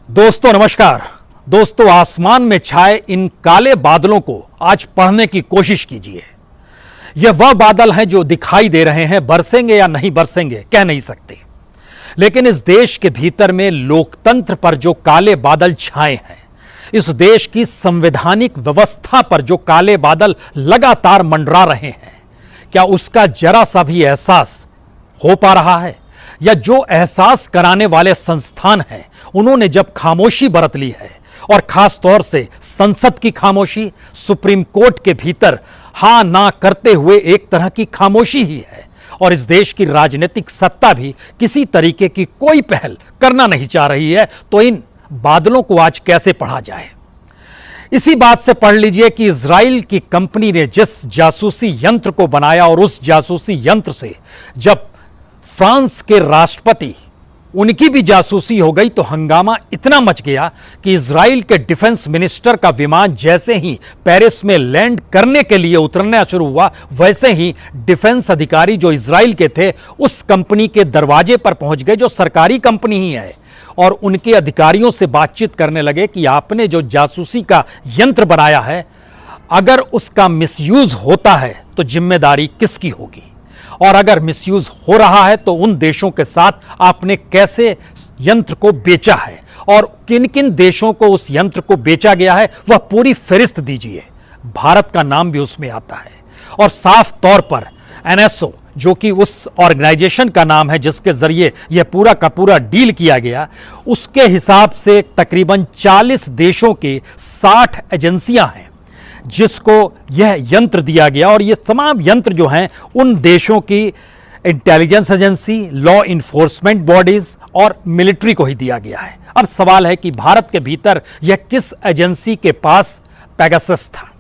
दोस्तों नमस्कार। दोस्तों, आसमान में छाए इन काले बादलों को आज पढ़ने की कोशिश कीजिए। यह वह बादल हैं जो दिखाई दे रहे हैं, बरसेंगे या नहीं बरसेंगे कह नहीं सकते, लेकिन इस देश के भीतर में लोकतंत्र पर जो काले बादल छाए हैं, इस देश की संवैधानिक व्यवस्था पर जो काले बादल लगातार मंडरा रहे हैं, क्या उसका जरा सा भी एहसास हो पा रहा है? या जो एहसास कराने वाले संस्थान हैं, उन्होंने जब खामोशी बरत ली है, और खास तौर से संसद की खामोशी, सुप्रीम कोर्ट के भीतर हां ना करते हुए एक तरह की खामोशी ही है, और इस देश की राजनीतिक सत्ता भी किसी तरीके की कोई पहल करना नहीं चाह रही है, तो इन बादलों को आज कैसे पढ़ा जाए? इसी बात से पढ़ लीजिए कि इजराइल की कंपनी ने जिस जासूसी यंत्र को बनाया, और उस जासूसी यंत्र से जब फ्रांस के राष्ट्रपति उनकी भी जासूसी हो गई, तो हंगामा इतना मच गया कि इजराइल के डिफेंस मिनिस्टर का विमान जैसे ही पेरिस में लैंड करने के लिए उतरना शुरू हुआ, वैसे ही डिफेंस अधिकारी जो इजराइल के थे उस कंपनी के दरवाजे पर पहुंच गए, जो सरकारी कंपनी ही है, और उनके अधिकारियों से बातचीत करने लगे कि आपने जो जासूसी का यंत्र बनाया है, अगर उसका मिसयूज होता है तो जिम्मेदारी किसकी होगी, और अगर मिसयूज हो रहा है तो उन देशों के साथ आपने कैसे यंत्र को बेचा है, और किन किन देशों को उस यंत्र को बेचा गया है वह पूरी फहरिस्त दीजिए। भारत का नाम भी उसमें आता है, और साफ तौर पर एनएसओ, जो कि उस ऑर्गेनाइजेशन का नाम है जिसके जरिए यह पूरा का पूरा डील किया गया, उसके हिसाब से तकरीबन 40 देशों के 60 एजेंसियां हैं जिसको यह यंत्र दिया गया, और ये तमाम यंत्र जो हैं उन देशों की intelligence agency, law enforcement bodies और मिलिट्री को ही दिया गया है। अब सवाल है कि भारत के भीतर यह किस एजेंसी के पास पेगासस था?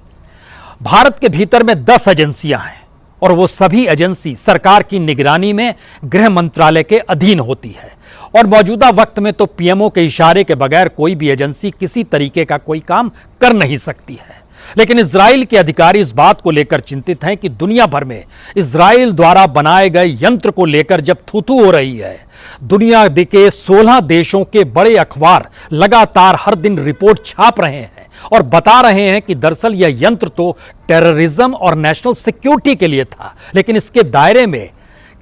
भारत के भीतर में 10 एजेंसियां हैं, और वो सभी एजेंसी सरकार की निगरानी में गृह मंत्रालय के अधीन होती है, और मौजूदा वक्त में तो पीएमओ के इशारे के बगैर कोई भी एजेंसी किसी तरीके का कोई काम कर नहीं सकती है। लेकिन इजराइल के अधिकारी इस बात को लेकर चिंतित हैं कि दुनिया भर में इजराइल द्वारा बनाए गए यंत्र को लेकर जब थू-थू हो रही है, दुनिया के 16 देशों के बड़े अखबार लगातार हर दिन रिपोर्ट छाप रहे हैं और बता रहे हैं कि दरअसल यह यंत्र तो टेररिज्म और नेशनल सिक्योरिटी के लिए था, लेकिन इसके दायरे में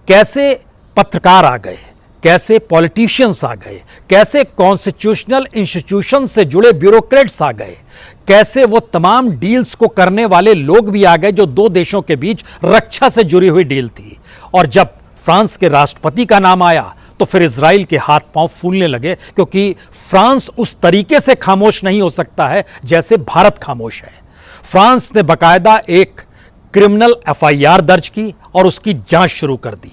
कैसे पत्रकार आ गए, कैसे पॉलिटिशियंस आ गए, कैसे कॉन्स्टिट्यूशनल इंस्टीट्यूशन से जुड़े ब्यूरोक्रेट्स आ गए, कैसे वो तमाम डील्स को करने वाले लोग भी आ गए जो दो देशों के बीच रक्षा से जुड़ी हुई डील थी। और जब फ्रांस के राष्ट्रपति का नाम आया तो फिर इजराइल के हाथ पांव फूलने लगे, क्योंकि फ्रांस उस तरीके से खामोश नहीं हो सकता है जैसे भारत खामोश है। फ्रांस ने बाकायदा एक क्रिमिनल एफआईआर दर्ज की और उसकी जांच शुरू कर दी।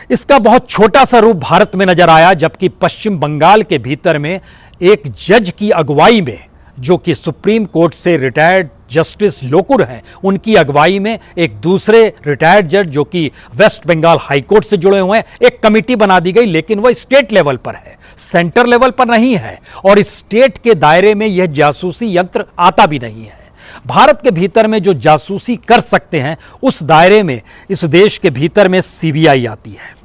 इसका बहुत छोटा सा रूप भारत में नजर आया, जबकि पश्चिम बंगाल के भीतर में एक जज की अगुवाई में, जो कि सुप्रीम कोर्ट से रिटायर्ड जस्टिस लोकुर हैं, उनकी अगुवाई में एक दूसरे रिटायर्ड जज जो कि वेस्ट बंगाल हाई कोर्ट से जुड़े हुए हैं, एक कमेटी बना दी गई, लेकिन वह स्टेट लेवल पर है, सेंटर लेवल पर नहीं है, और इस स्टेट के दायरे में यह जासूसी यंत्र आता भी नहीं है। भारत के भीतर में जो जासूसी कर सकते हैं उस दायरे में इस देश के भीतर में सीबीआई आती है,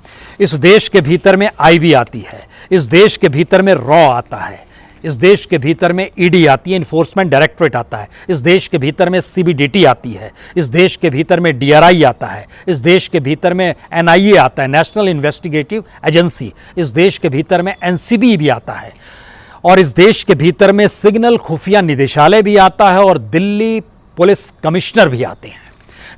इस देश के भीतर में आईबी आती है, इस देश के भीतर में रॉ आता है, इस देश के भीतर में ईडी आती है, इन्फोर्समेंट डायरेक्टरेट आता है, इस देश के भीतर में सीबीडीटी आती है, इस देश के भीतर में डीआरआई आता है, इस देश के भीतर में एनआईए आता है, नेशनल इन्वेस्टिगेटिव एजेंसी, इस देश के भीतर में एनसीबी भी आता है, और इस देश के भीतर में सिग्नल खुफिया निदेशालय भी आता है, और दिल्ली पुलिस कमिश्नर भी आते हैं,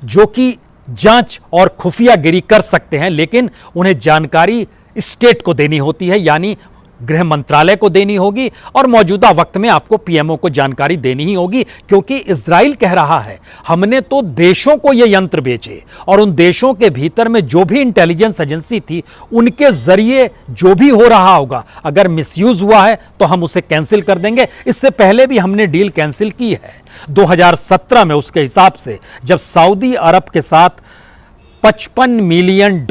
जो कि जांच और खुफियागिरी कर सकते हैं, लेकिन उन्हें जानकारी स्टेट को देनी होती है, यानी गृह मंत्रालय को देनी होगी, और मौजूदा वक्त में आपको पीएमओ को जानकारी देनी ही होगी, क्योंकि इजराइल कह रहा है हमने तो देशों को ये यंत्र बेचे, और उन देशों के भीतर में जो भी इंटेलिजेंस एजेंसी थी उनके जरिए जो भी हो रहा होगा, अगर मिसयूज हुआ है तो हम उसे कैंसिल कर देंगे। इससे पहले भी हमने डील कैंसिल की है 2017 में, उसके हिसाब से जब सऊदी अरब के साथ $55 मिलियन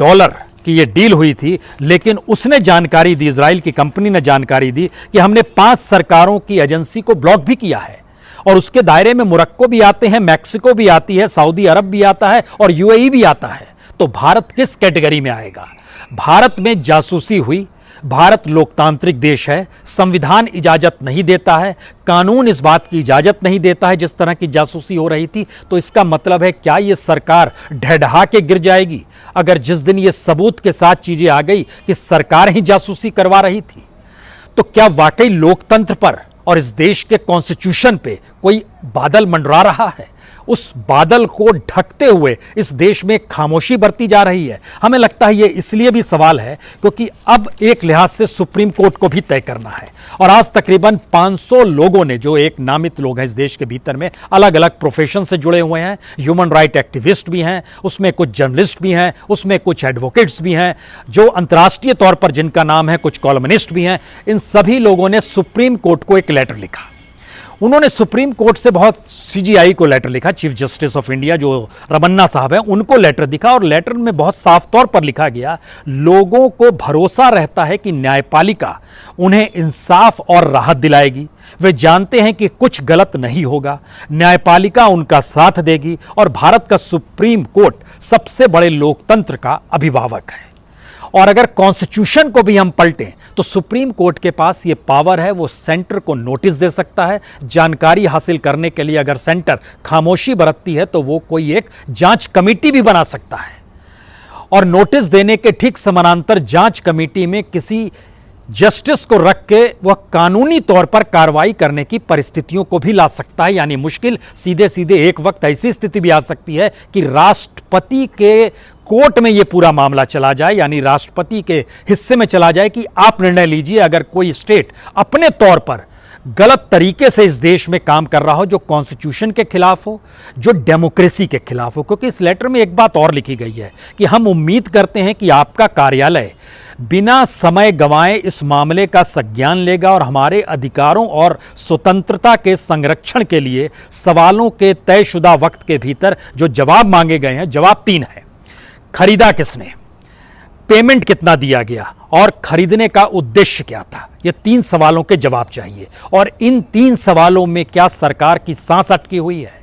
की ये डील हुई थी, लेकिन उसने जानकारी दी, इजराइल की कंपनी ने जानकारी दी कि हमने 5 सरकारों की एजेंसी को ब्लॉक भी किया है, और उसके दायरे में मोरक्को भी आते हैं, मैक्सिको भी आती है, सऊदी अरब भी आता है, और यूएई भी आता है। तो भारत किस कैटेगरी में आएगा? भारत में जासूसी हुई, भारत लोकतांत्रिक देश है, संविधान इजाजत नहीं देता है, कानून इस बात की इजाजत नहीं देता है जिस तरह की जासूसी हो रही थी। तो इसका मतलब है क्या ये सरकार ढहढहा के गिर जाएगी अगर जिस दिन ये सबूत के साथ चीजें आ गई कि सरकार ही जासूसी करवा रही थी? तो क्या वाकई लोकतंत्र पर और इस देश के कॉन्स्टिट्यूशन पे कोई बादल मंडरा रहा है? उस बादल को ढकते हुए इस देश में खामोशी बरती जा रही है। हमें लगता है ये इसलिए भी सवाल है क्योंकि अब एक लिहाज से सुप्रीम कोर्ट को भी तय करना है। और आज तकरीबन 500 लोगों ने, जो एक नामित लोग हैं इस देश के भीतर में, अलग अलग प्रोफेशन से जुड़े हुए हैं, ह्यूमन राइट एक्टिविस्ट भी हैं, उसमें कुछ जर्नलिस्ट भी हैं, उसमें कुछ एडवोकेट्स भी हैं, जो अंतर्राष्ट्रीय तौर पर जिनका नाम है, कुछ कॉलमनिस्ट भी हैं। इन सभी लोगों ने सुप्रीम कोर्ट को एक लेटर लिखा। उन्होंने सुप्रीम कोर्ट से बहुत, सीजीआई को लेटर लिखा, चीफ जस्टिस ऑफ इंडिया जो रमन्ना साहब हैं उनको लेटर दिखा, और लेटर में बहुत साफ तौर पर लिखा गया, लोगों को भरोसा रहता है कि न्यायपालिका उन्हें इंसाफ और राहत दिलाएगी। वे जानते हैं कि कुछ गलत नहीं होगा, न्यायपालिका उनका साथ देगी, और भारत का सुप्रीम कोर्ट सबसे बड़े लोकतंत्र का अभिभावक है। और अगर कॉन्स्टिट्यूशन को भी हम पलटें तो सुप्रीम कोर्ट के पास ये पावर है, वो सेंटर को नोटिस दे सकता है। जानकारी हासिल करने के लिए अगर सेंटर खामोशी बरतती है तो वो कोई एक जांच कमेटी भी बना सकता है, और नोटिस देने के ठीक समानांतर जांच कमेटी में किसी जस्टिस को रख के वह कानूनी तौर पर कार्रवाई करने की परिस्थितियों को भी ला सकता है। यानी मुश्किल सीधे सीधे एक वक्त ऐसी स्थिति भी आ सकती है कि राष्ट्रपति के कोर्ट में यह पूरा मामला चला जाए, यानी राष्ट्रपति के हिस्से में चला जाए कि आप निर्णय लीजिए। अगर कोई स्टेट अपने तौर पर गलत तरीके से इस देश में काम कर रहा हो, जो कॉन्स्टिट्यूशन के खिलाफ हो, जो डेमोक्रेसी के खिलाफ हो, क्योंकि इस लेटर में एक बात और लिखी गई है कि हम उम्मीद करते हैं कि आपका कार्यालय बिना समय गंवाए इस मामले का संज्ञान लेगा और हमारे अधिकारों और स्वतंत्रता के संरक्षण के लिए सवालों के तयशुदा वक्त के भीतर जो जवाब मांगे गए हैं, जवाब 3 है। खरीदा किसने, पेमेंट कितना दिया गया, और खरीदने का उद्देश्य क्या था? ये 3 सवालों के जवाब चाहिए। और इन 3 सवालों में क्या सरकार की सांस अटकी हुई है?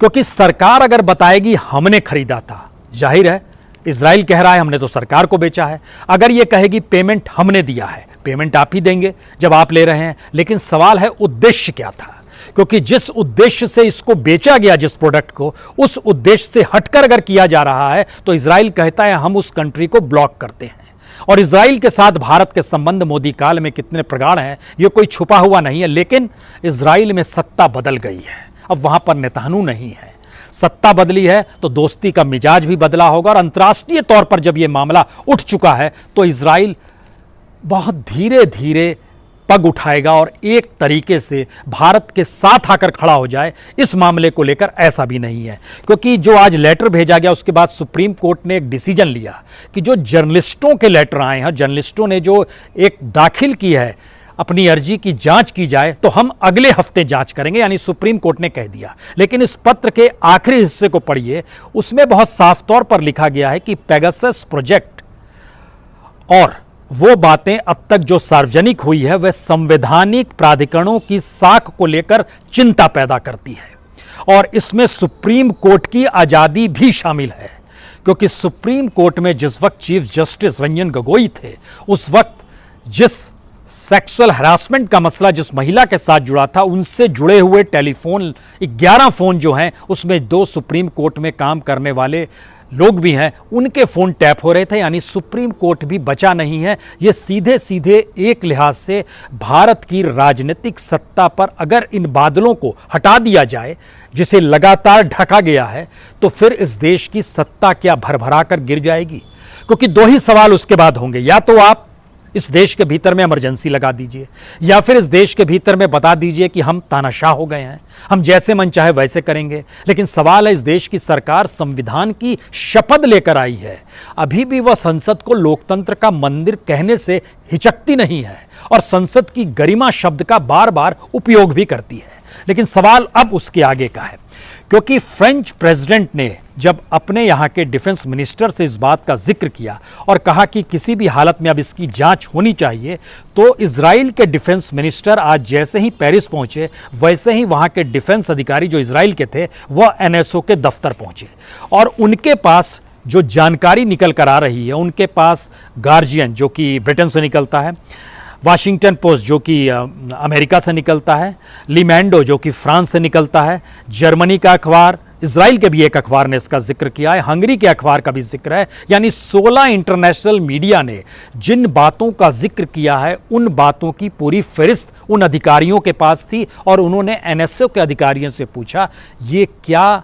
क्योंकि सरकार अगर बताएगी हमने खरीदा था, जाहिर है इजराइल कह रहा है हमने तो सरकार को बेचा है। अगर ये कहेगी पेमेंट हमने दिया है, पेमेंट आप ही देंगे जब आप ले रहे हैं। लेकिन सवाल है उद्देश्य क्या था? क्योंकि जिस उद्देश्य से इसको बेचा गया, जिस प्रोडक्ट को, उस उद्देश्य से हटकर अगर किया जा रहा है तो इजराइल कहता है हम उस कंट्री को ब्लॉक करते हैं। और इजराइल के साथ भारत के संबंध मोदी काल में कितने प्रगाढ़ हैं ये कोई छुपा हुआ नहीं है। लेकिन इजराइल में सत्ता बदल गई है, अब वहां पर नेतन्याहू नहीं है। सत्ता बदली है तो दोस्ती का मिजाज भी बदला होगा, और अंतर्राष्ट्रीय तौर पर जब यह मामला उठ चुका है तो इजराइल बहुत धीरे धीरे पग उठाएगा और एक तरीके से भारत के साथ आकर खड़ा हो जाए इस मामले को लेकर। ऐसा भी नहीं है, क्योंकि जो आज लेटर भेजा गया उसके बाद सुप्रीम कोर्ट ने एक डिसीजन लिया कि जो जर्नलिस्टों के लेटर आए हैं, जर्नलिस्टों ने जो एक दाखिल की है अपनी अर्जी की जांच की जाए तो हम अगले हफ्ते जांच करेंगे, यानी सुप्रीम कोर्ट ने कह दिया। लेकिन इस पत्र के आखिरी हिस्से को पढ़िए, उसमें बहुत साफ तौर पर लिखा गया है कि पेगासस प्रोजेक्ट और वो बातें अब तक जो सार्वजनिक हुई है वह संवैधानिक प्राधिकरणों की साख को लेकर चिंता पैदा करती है, और इसमें सुप्रीम कोर्ट की आजादी भी शामिल है। क्योंकि सुप्रीम कोर्ट में जिस वक्त चीफ जस्टिस रंजन गोगोई थे, उस वक्त जिस सेक्सुअल हरासमेंट का मसला जिस महिला के साथ जुड़ा था, उनसे जुड़े हुए टेलीफोन 11 फोन जो हैं, उसमें 2 सुप्रीम कोर्ट में काम करने वाले लोग भी हैं, उनके फोन टैप हो रहे थे। यानी सुप्रीम कोर्ट भी बचा नहीं है। ये सीधे सीधे एक लिहाज से भारत की राजनीतिक सत्ता पर अगर इन बादलों को हटा दिया जाए जिसे लगातार ढका गया है, तो फिर इस देश की सत्ता क्या भरभरा कर गिर जाएगी। क्योंकि 2 ही सवाल उसके बाद होंगे, या तो आप इस देश के भीतर में इमरजेंसी लगा दीजिए, या फिर इस देश के भीतर में बता दीजिए कि हम तानाशाह हो गए हैं, हम जैसे मन चाहे वैसे करेंगे। लेकिन सवाल है, इस देश की सरकार संविधान की शपथ लेकर आई है, अभी भी वह संसद को लोकतंत्र का मंदिर कहने से हिचकती नहीं है, और संसद की गरिमा शब्द का बार बार उपयोग भी करती है। लेकिन सवाल अब उसके आगे का है, क्योंकि फ्रेंच प्रेसिडेंट ने जब अपने यहाँ के डिफेंस मिनिस्टर से इस बात का जिक्र किया और कहा कि किसी भी हालत में अब इसकी जांच होनी चाहिए, तो इजराइल के डिफेंस मिनिस्टर आज जैसे ही पेरिस पहुंचे, वैसे ही वहाँ के डिफेंस अधिकारी जो इजराइल के थे वह एनएसओ के दफ्तर पहुंचे, और उनके पास जो जानकारी निकल कर आ रही है, उनके पास गार्जियन जो कि ब्रिटेन से निकलता है, वाशिंगटन पोस्ट जो कि अमेरिका से निकलता है, लिमैंडो जो कि फ्रांस से निकलता है, जर्मनी का अखबार, इजराइल के भी एक अखबार ने इसका जिक्र किया है, हंगरी के अखबार का भी जिक्र है। यानी 16 इंटरनेशनल मीडिया ने जिन बातों का जिक्र किया है, उन बातों की पूरी फहरिस्त उन अधिकारियों के पास थी और उन्होंने एनएसओ के अधिकारियों से पूछा ये क्या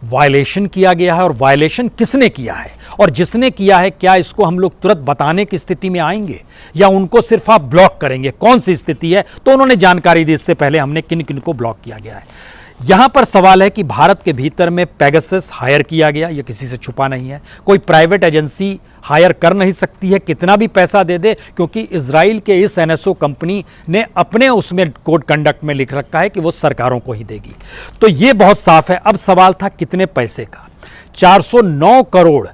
वायलेशन किया गया है और वायलेशन किसने किया है, और जिसने किया है क्या इसको हम लोग तुरंत बताने की स्थिति में आएंगे या उनको सिर्फ आप ब्लॉक करेंगे, कौन सी स्थिति है। तो उन्होंने जानकारी दी इससे पहले हमने किन किन को ब्लॉक किया गया है। यहां पर सवाल है कि भारत के भीतर में पेगासस हायर किया गया, यह किसी से छुपा नहीं है। कोई प्राइवेट एजेंसी हायर कर नहीं सकती है कितना भी पैसा दे दे, क्योंकि इजराइल के इस एनएसओ कंपनी ने अपने उसमें कोड कंडक्ट में लिख रखा है कि वो सरकारों को ही देगी। तो ये बहुत साफ है। अब सवाल था कितने पैसे का। 409 करोड़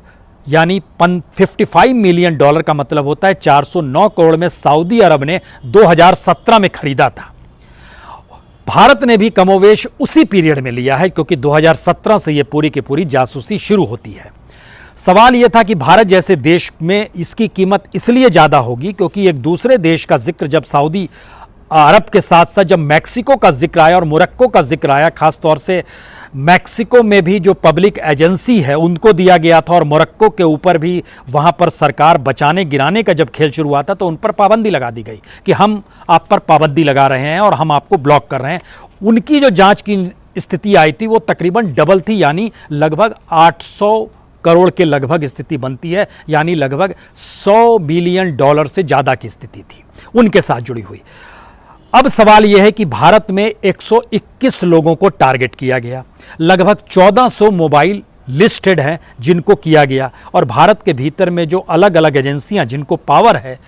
यानी 55 मिलियन डॉलर का मतलब होता है 409 करोड़ में सऊदी अरब ने 2017 में खरीदा था। भारत ने भी कमोवेश उसी पीरियड में लिया है, क्योंकि 2017 से यह पूरी की पूरी जासूसी शुरू होती है। सवाल यह था कि भारत जैसे देश में इसकी कीमत इसलिए ज़्यादा होगी क्योंकि एक दूसरे देश का जिक्र जब सऊदी अरब के साथ साथ जब मैक्सिको का जिक्र आया और मोरक्को का जिक्र आया, खासतौर से मैक्सिको में भी जो पब्लिक एजेंसी है उनको दिया गया था और मोरक्को के ऊपर भी वहाँ पर सरकार बचाने गिराने का जब खेल शुरू हुआ था तो उन पर पाबंदी लगा दी गई कि हम आप पर पाबंदी लगा रहे हैं और हम आपको ब्लॉक कर रहे हैं। उनकी जो जांच की स्थिति आई थी वो तकरीबन डबल थी, यानी लगभग 800 करोड़ के लगभग स्थिति बनती है, यानी लगभग 100 बिलियन डॉलर से ज़्यादा की स्थिति थी उनके साथ जुड़ी हुई। अब सवाल यह है कि भारत में 121 लोगों को टारगेट किया गया, लगभग 1400 मोबाइल लिस्टेड हैं जिनको किया गया, और भारत के भीतर में जो अलग अलग एजेंसियां जिनको पावर है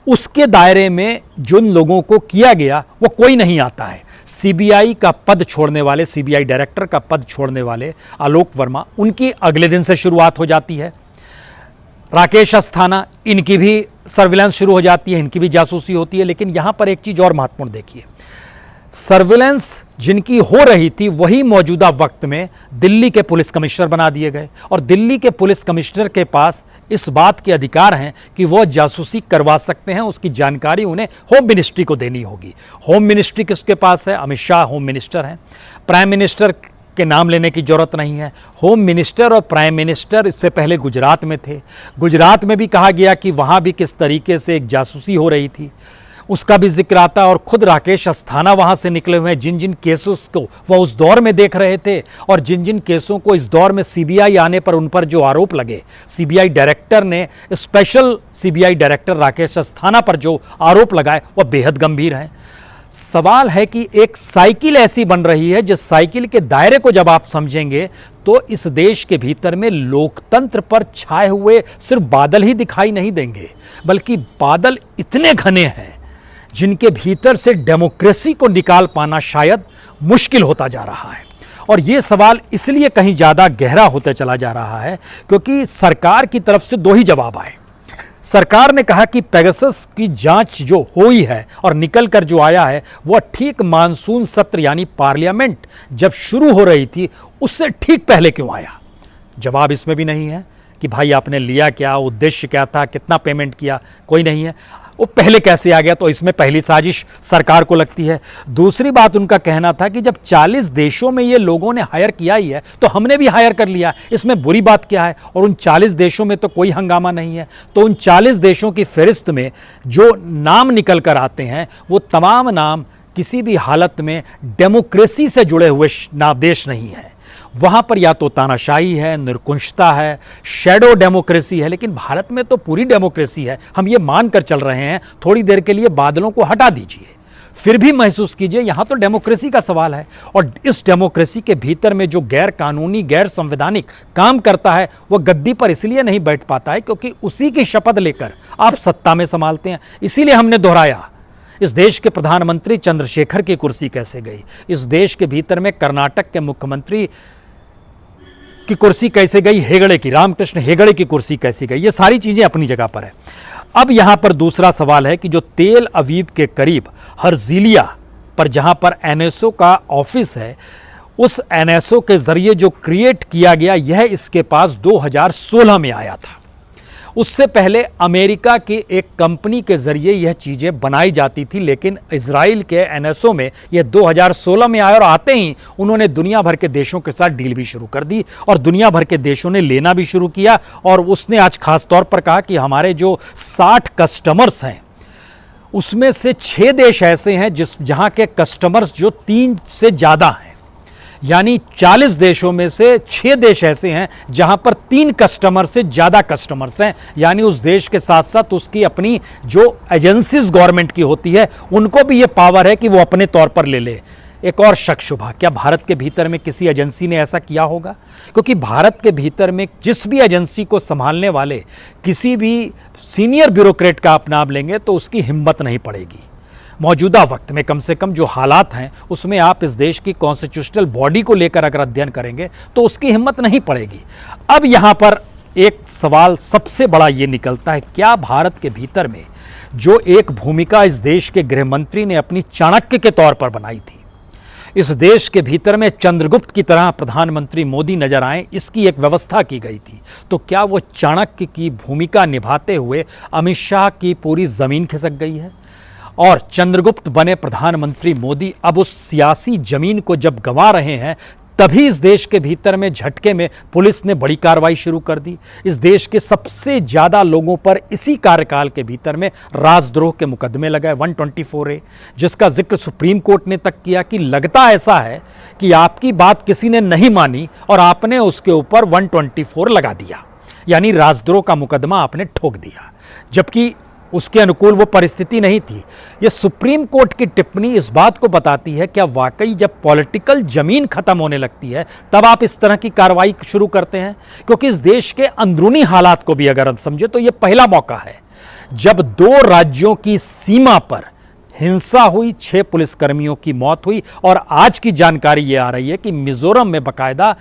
उसके दायरे में जिन लोगों को किया गया वो कोई नहीं आता है। सीबीआई का पद छोड़ने वाले, सीबीआई डायरेक्टर का पद छोड़ने वाले आलोक वर्मा, उनकी अगले दिन से शुरुआत हो जाती है। राकेश अस्थाना, इनकी भी सर्विलांस शुरू हो जाती है, इनकी भी जासूसी होती है। लेकिन यहां पर एक चीज और महत्वपूर्ण देखिए, सर्विलांस जिनकी हो रही थी वही मौजूदा वक्त में दिल्ली के पुलिस कमिश्नर बना दिए गए, और दिल्ली के पुलिस कमिश्नर के पास इस बात के अधिकार हैं कि वह जासूसी करवा सकते हैं। उसकी जानकारी उन्हें होम मिनिस्ट्री को देनी होगी। होम मिनिस्ट्री किसके पास है? अमित शाह होम मिनिस्टर हैं। प्राइम मिनिस्टर के नाम लेने की जरूरत नहीं है। होम मिनिस्टर और प्राइम मिनिस्टर इससे पहले गुजरात में थे। गुजरात में भी कहा गया कि वहाँ भी किस तरीके से एक जासूसी हो रही थी, उसका भी जिक्र आता है। और खुद राकेश अस्थाना वहाँ से निकले हुए हैं। जिन जिन केसों को वह उस दौर में देख रहे थे और जिन जिन केसों को इस दौर में सीबीआई आने पर उन पर जो आरोप लगे, सीबीआई डायरेक्टर ने, special CBI director Rakesh Asthana पर जो आरोप लगाए वह बेहद गंभीर हैं। सवाल है कि एक साइकिल ऐसी बन रही है जिस साइकिल के दायरे को जब आप समझेंगे तो इस देश के भीतर में लोकतंत्र पर छाए हुए सिर्फ बादल ही दिखाई नहीं देंगे, बल्कि बादल इतने घने हैं जिनके भीतर से डेमोक्रेसी को निकाल पाना शायद मुश्किल होता जा रहा है। और यह सवाल इसलिए कहीं ज़्यादा गहरा होता चला जा रहा है क्योंकि सरकार की तरफ से दो ही जवाब आए। सरकार ने कहा कि पेगासस की जांच जो हुई है और निकल कर जो आया है वह ठीक मानसून सत्र यानी पार्लियामेंट जब शुरू हो रही थी उससे ठीक पहले क्यों आया। जवाब इसमें भी नहीं है कि भाई आपने लिया क्या, उद्देश्य क्या था, कितना पेमेंट किया, कोई नहीं है। वो पहले कैसे आ गया, तो इसमें पहली साजिश सरकार को लगती है। दूसरी बात उनका कहना था कि जब 40 देशों में ये लोगों ने हायर किया ही है तो हमने भी हायर कर लिया, इसमें बुरी बात क्या है। और उन 40 देशों में तो कोई हंगामा नहीं है। तो उन 40 देशों की फहरिस्त में जो नाम निकल कर आते हैं वो तमाम नाम किसी भी हालत में डेमोक्रेसी से जुड़े हुए देश नहीं है। वहाँ पर या तो तानाशाही है, निरकुंशता है, शैडो डेमोक्रेसी है। लेकिन भारत में तो पूरी डेमोक्रेसी है। हम ये मान कर चल रहे हैं, थोड़ी देर के लिए बादलों को हटा दीजिए, फिर भी महसूस कीजिए यहाँ तो डेमोक्रेसी का सवाल है। और इस डेमोक्रेसी के भीतर में जो गैर कानूनी, गैर संवैधानिक काम करता है वह गद्दी पर इसलिए नहीं बैठ पाता है क्योंकि उसी की शपथ लेकर आप सत्ता में संभालते हैं। इसीलिए हमने दोहराया, इस देश के प्रधानमंत्री चंद्रशेखर की कुर्सी कैसे गई, इस देश के भीतर में कर्नाटक के मुख्यमंत्री की कुर्सी कैसे गई, हेगड़े की, रामकृष्ण हेगड़े की कुर्सी कैसी गई, ये सारी चीजें अपनी जगह पर है। अब यहां पर दूसरा सवाल है कि जो तेल अवीव के करीब हर्जिलिया पर जहां पर एनएसओ का ऑफिस है उस एनएसओ के जरिए जो क्रिएट किया गया, यह इसके पास 2016 में आया था। उससे पहले अमेरिका की एक कंपनी के जरिए यह चीज़ें बनाई जाती थी, लेकिन इजराइल के एनएसओ में यह 2016 में आया और आते ही उन्होंने दुनिया भर के देशों के साथ डील भी शुरू कर दी और दुनिया भर के देशों ने लेना भी शुरू किया। और उसने आज खास तौर पर कहा कि हमारे जो 60 कस्टमर्स हैं उसमें से 6 देश ऐसे हैं जहां के कस्टमर्स जो 3 से ज़्यादा हैं, यानी 40 देशों में से 6 देश ऐसे हैं जहां पर 3 कस्टमर से ज़्यादा कस्टमर्स हैं, यानी उस देश के साथ साथ उसकी अपनी जो एजेंसीज गवर्नमेंट की होती है उनको भी ये पावर है कि वो अपने तौर पर ले ले। एक और शक शुबा, क्या भारत के भीतर में किसी एजेंसी ने ऐसा किया होगा? क्योंकि भारत के भीतर में जिस भी एजेंसी को संभालने वाले किसी भी सीनियर ब्यूरोक्रेट का आप नाम लेंगे तो उसकी हिम्मत नहीं पड़ेगी। मौजूदा वक्त में कम से कम जो हालात हैं उसमें आप इस देश की कॉन्स्टिट्यूशनल बॉडी को लेकर अगर अध्ययन करेंगे तो उसकी हिम्मत नहीं पड़ेगी। अब यहां पर एक सवाल सबसे बड़ा ये निकलता है, क्या भारत के भीतर में जो एक भूमिका इस देश के गृह मंत्री ने अपनी चाणक्य के तौर पर बनाई थी, इस देश के भीतर में चंद्रगुप्त की तरह प्रधानमंत्री मोदी नजर आए, इसकी एक व्यवस्था की गई थी, तो क्या वो चाणक्य की भूमिका निभाते हुए अमित शाह की पूरी जमीन खिसक गई है? और चंद्रगुप्त बने प्रधानमंत्री मोदी अब उस सियासी जमीन को जब गंवा रहे हैं, तभी इस देश के भीतर में झटके में पुलिस ने बड़ी कार्रवाई शुरू कर दी। इस देश के सबसे ज्यादा लोगों पर इसी कार्यकाल के भीतर में राजद्रोह के मुकदमे लगाए 124A, जिसका जिक्र सुप्रीम कोर्ट ने तक किया कि लगता ऐसा है कि आपकी बात किसी ने नहीं मानी और आपने उसके ऊपर 124 लगा दिया, यानी राजद्रोह का मुकदमा आपने ठोक दिया, जबकि उसके अनुकूल वो परिस्थिति नहीं थी। यह सुप्रीम कोर्ट की टिप्पणी इस बात को बताती है क्या वाकई जब पॉलिटिकल जमीन खत्म होने लगती है तब आप इस तरह की कार्रवाई शुरू करते हैं? क्योंकि इस देश के अंदरूनी हालात को भी अगर हम समझे तो यह पहला मौका है जब 2 राज्यों की सीमा पर हिंसा हुई, 6 पुलिसकर्मियों की मौत हुई और आज की जानकारी यह आ रही है कि मिजोरम में बाकायदा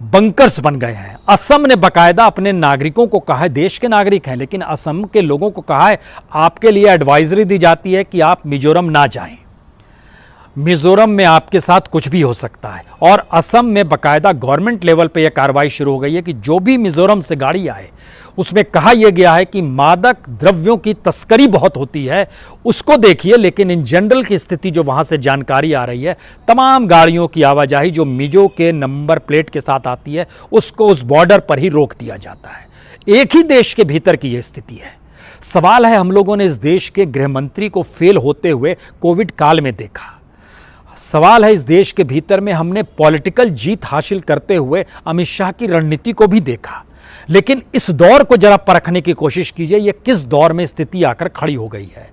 बंकर्स बन गए हैं। असम ने बाकायदा अपने नागरिकों को कहा है, देश के नागरिक हैं लेकिन असम के लोगों को कहा है आपके लिए एडवाइजरी दी जाती है कि आप मिजोरम ना जाएं, मिजोरम में आपके साथ कुछ भी हो सकता है। और असम में बाकायदा गवर्नमेंट लेवल पे यह कार्रवाई शुरू हो गई है कि जो भी मिजोरम से गाड़ी आए उसमें कहा यह गया है कि मादक द्रव्यों की तस्करी बहुत होती है, उसको देखिए, लेकिन इन जनरल की स्थिति जो वहां से जानकारी आ रही है, तमाम गाड़ियों की आवाजाही जो मिजो के नंबर प्लेट के साथ आती है उसको उस बॉर्डर पर ही रोक दिया जाता है। एक ही देश के भीतर की यह स्थिति है। सवाल है, हम लोगों ने इस देश के गृह मंत्री को फेल होते हुए कोविड काल में देखा। सवाल है, इस देश के भीतर में हमने पॉलिटिकल जीत हासिल करते हुए अमित शाह की रणनीति को भी देखा, लेकिन इस दौर को जरा परखने की कोशिश कीजिए, यह किस दौर में स्थिति आकर खड़ी हो गई है।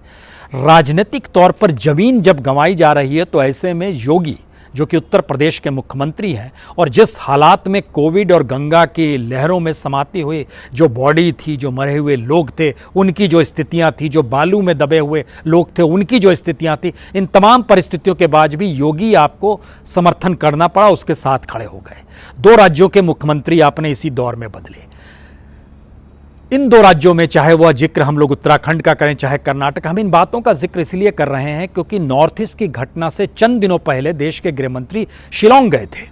राजनीतिक तौर पर जमीन जब गंवाई जा रही है तो ऐसे में योगी जो कि उत्तर प्रदेश के मुख्यमंत्री हैं और जिस हालात में कोविड और गंगा की लहरों में समाती हुई जो बॉडी थी, जो मरे हुए लोग थे उनकी जो स्थितियां थी, जो बालू में दबे हुए लोग थे उनकी जो स्थितियां थी, इन तमाम परिस्थितियों के बाद भी योगी आपको समर्थन करना पड़ा, उसके साथ खड़े हो गए। 2 राज्यों के मुख्यमंत्री आपने इसी दौर में बदले। इन 2 राज्यों में, चाहे वह जिक्र हम लोग उत्तराखंड का करें चाहे कर्नाटक, हम इन बातों का जिक्र इसलिए कर रहे हैं क्योंकि नॉर्थ ईस्ट की घटना से चंद दिनों पहले देश के गृह मंत्री शिलोंग गए थे।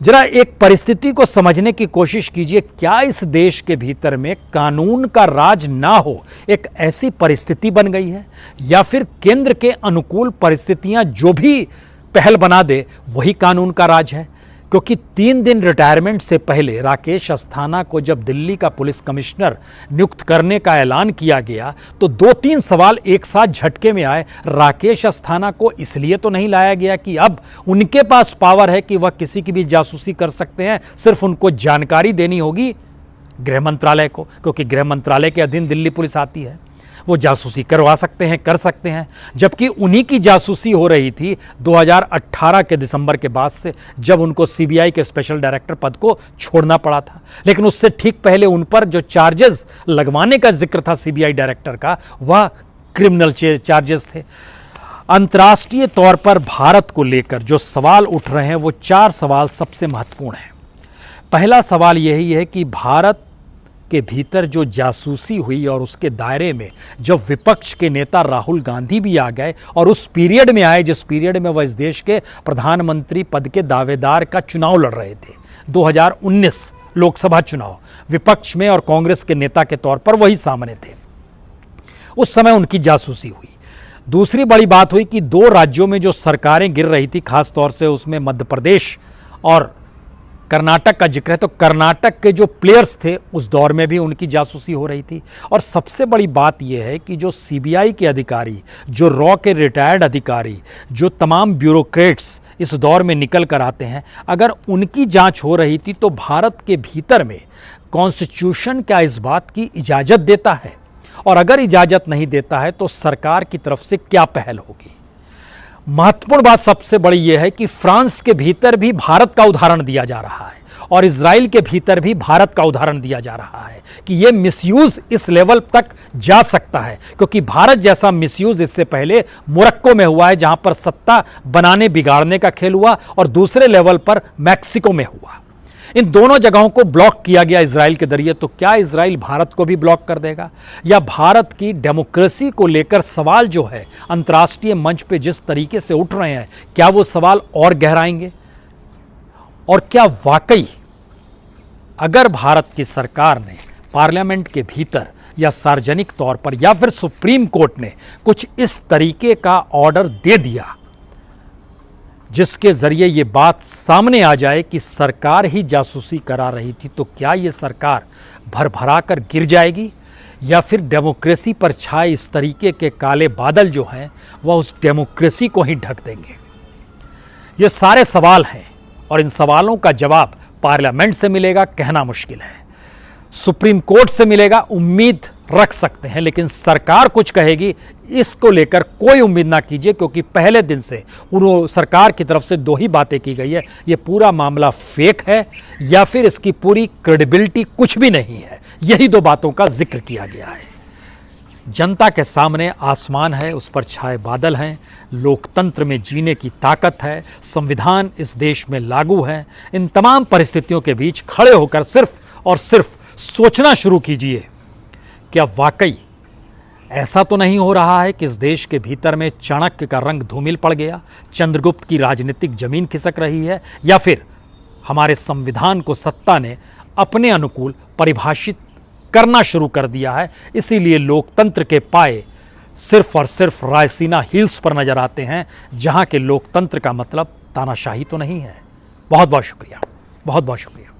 जरा एक परिस्थिति को समझने की कोशिश कीजिए, क्या इस देश के भीतर में कानून का राज ना हो एक ऐसी परिस्थिति बन गई है, या फिर केंद्र के अनुकूल परिस्थितियां जो भी पहल बना दे वही कानून का राज है? क्योंकि 3 दिन रिटायरमेंट से पहले राकेश अस्थाना को जब दिल्ली का पुलिस कमिश्नर नियुक्त करने का ऐलान किया गया तो 2-3 सवाल एक साथ झटके में आए। राकेश अस्थाना को इसलिए तो नहीं लाया गया कि अब उनके पास पावर है कि वह किसी की भी जासूसी कर सकते हैं, सिर्फ उनको जानकारी देनी होगी गृह मंत्रालय को, क्योंकि गृह मंत्रालय के अधीन दिल्ली पुलिस आती है, वो जासूसी करवा सकते हैं, कर सकते हैं। जबकि उन्हीं की जासूसी हो रही थी 2018 के दिसंबर के बाद से, जब उनको सीबीआई के स्पेशल डायरेक्टर पद को छोड़ना पड़ा था। लेकिन उससे ठीक पहले उन पर जो चार्जेस लगवाने का जिक्र था सीबीआई डायरेक्टर का, वह क्रिमिनल चार्जेस थे। अंतर्राष्ट्रीय तौर पर भारत को लेकर जो सवाल उठ रहे हैं वो 4 सवाल सबसे महत्वपूर्ण हैं। पहला सवाल यही है कि भारत के भीतर जो जासूसी हुई और उसके दायरे में जब विपक्ष के नेता राहुल गांधी भी आ गए और उस पीरियड में आए जिस पीरियड में वह इस देश के प्रधानमंत्री पद के दावेदार का चुनाव लड़ रहे थे, 2019 लोकसभा चुनाव, विपक्ष में और कांग्रेस के नेता के तौर पर वही सामने थे। उस समय उनकी जासूसी हुई। दूसरी बड़ी बात हुई कि 2 राज्यों में जो सरकारें गिर रही थी, खास तौर से उसमें मध्य प्रदेश और कर्नाटक का जिक्र है, तो कर्नाटक के जो प्लेयर्स थे उस दौर में भी उनकी जासूसी हो रही थी। और सबसे बड़ी बात यह है कि जो सीबीआई के अधिकारी, जो रॉ के रिटायर्ड अधिकारी, जो तमाम ब्यूरोक्रेट्स इस दौर में निकल कर आते हैं, अगर उनकी जांच हो रही थी तो भारत के भीतर में कॉन्स्टिट्यूशन क्या इस बात की इजाज़त देता है, और अगर इजाज़त नहीं देता है तो सरकार की तरफ से क्या पहल होगी। महत्वपूर्ण बात सबसे बड़ी यह है कि फ्रांस के भीतर भी भारत का उदाहरण दिया जा रहा है और इजराइल के भीतर भी भारत का उदाहरण दिया जा रहा है कि यह मिसयूज इस लेवल तक जा सकता है, क्योंकि भारत जैसा मिसयूज इससे पहले मोरक्को में हुआ है, जहां पर सत्ता बनाने बिगाड़ने का खेल हुआ, और दूसरे लेवल पर मैक्सिको में हुआ। इन दोनों जगहों को ब्लॉक किया गया इजराइल के जरिए। तो क्या इजराइल भारत को भी ब्लॉक कर देगा, या भारत की डेमोक्रेसी को लेकर सवाल जो है अंतर्राष्ट्रीय मंच पे जिस तरीके से उठ रहे हैं, क्या वो सवाल और गहराएंगे? और क्या वाकई अगर भारत की सरकार ने पार्लियामेंट के भीतर या सार्वजनिक तौर पर या फिर सुप्रीम कोर्ट ने कुछ इस तरीके का ऑर्डर दे दिया जिसके जरिए ये बात सामने आ जाए कि सरकार ही जासूसी करा रही थी, तो क्या ये सरकार भरभरा कर गिर जाएगी, या फिर डेमोक्रेसी पर छाए इस तरीके के काले बादल जो हैं वह उस डेमोक्रेसी को ही ढक देंगे? ये सारे सवाल हैं और इन सवालों का जवाब पार्लियामेंट से मिलेगा कहना मुश्किल है, सुप्रीम कोर्ट से मिलेगा उम्मीद रख सकते हैं, लेकिन सरकार कुछ कहेगी इसको लेकर कोई उम्मीद ना कीजिए, क्योंकि पहले दिन से सरकार की तरफ से 2 ही बातें की गई है, ये पूरा मामला फेक है या फिर इसकी पूरी क्रेडिबिलिटी कुछ भी नहीं है। यही 2 बातों का जिक्र किया गया है। जनता के सामने आसमान है, उस पर छाए बादल हैं, लोकतंत्र में जीने की ताकत है, संविधान इस देश में लागू है। इन तमाम परिस्थितियों के बीच खड़े होकर सिर्फ और सिर्फ सोचना शुरू कीजिए, क्या वाकई ऐसा तो नहीं हो रहा है कि इस देश के भीतर में चाणक्य का रंग धूमिल पड़ गया, चंद्रगुप्त की राजनीतिक जमीन खिसक रही है, या फिर हमारे संविधान को सत्ता ने अपने अनुकूल परिभाषित करना शुरू कर दिया है, इसीलिए लोकतंत्र के पाए सिर्फ और सिर्फ रायसीना हिल्स पर नजर आते हैं, जहां के लोकतंत्र का मतलब तानाशाही तो नहीं है। बहुत बहुत शुक्रिया, बहुत बहुत शुक्रिया।